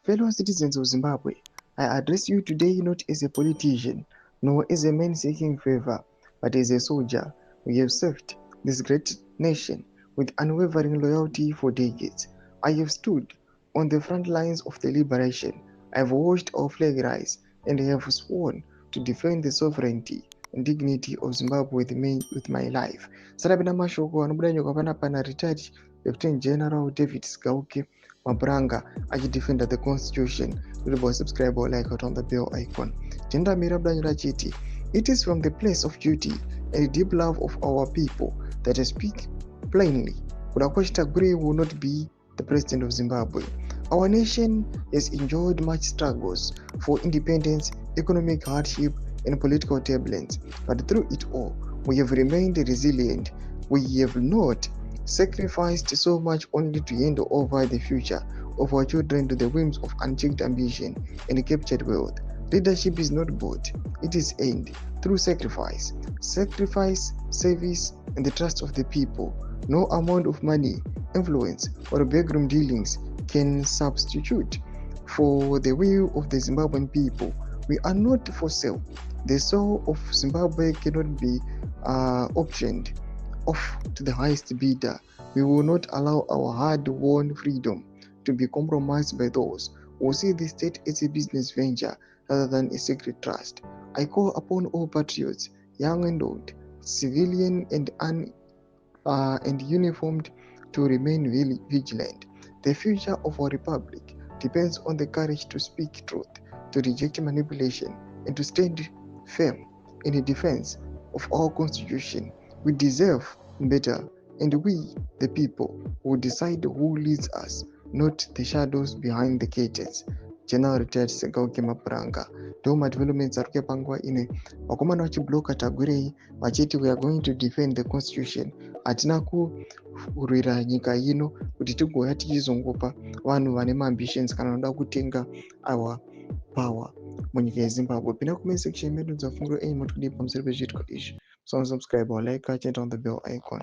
Fellow citizens of Zimbabwe, I address you today not as a politician, nor as a man seeking favor, but as a soldier who have served this great nation with unwavering loyalty for decades. I have stood on the front lines of the liberation. I have watched our flag rise and have sworn to defend the sovereignty and dignity of Zimbabwe with my life. Sarabina mashoko anobuda nyoka panapa retired Lieutenant General David Sigauke Mabranga achidefenda the constitution. Remember, subscribe or like or turn the bell icon. Tenda Mirabla Chiti. It is from the place of duty and deep love of our people that I speak plainly. Kudakwashita Gure will not be the president of Zimbabwe. Our nation has enjoyed much struggles for independence, economic hardship, and political turbulence, but through it all, we have remained resilient. We have not sacrificed so much only to hand over the future of our children to the whims of unchecked ambition and captured wealth. Leadership is not bought, it is earned through sacrifice. Sacrifice, service, and the trust of the people. No amount of money, influence, or backroom dealings can substitute for the will of the Zimbabwean people. We are not for sale. The soul of Zimbabwe cannot be auctioned off to the highest bidder. We will not allow our hard-won freedom to be compromised by those who see the state as a business venture rather than a sacred trust. I call upon all patriots, young and old, civilian and uniformed, to remain vigilant. The future of our republic depends on the courage to speak truth, to reject manipulation, and to stand firm in the defense of our constitution. We deserve better, and we, the people, will decide who leads us, not the shadows behind the curtains. General Retired Sigauke Mabranga. Doma developments ari kupangwa ine vakomana vachibloka Tagurei vachiti we are going to defend the constitution. Hatina kurwira nyika ino kuti tigouya tichizongopa vanhu vane maambitions kana vanoda kutenga our power munyika yeZimbabwe. Pinda comment section medu dzafungo enyu moti kudii pamusoro pezviitiko izvi. So subscribe or like, turn on the bell icon.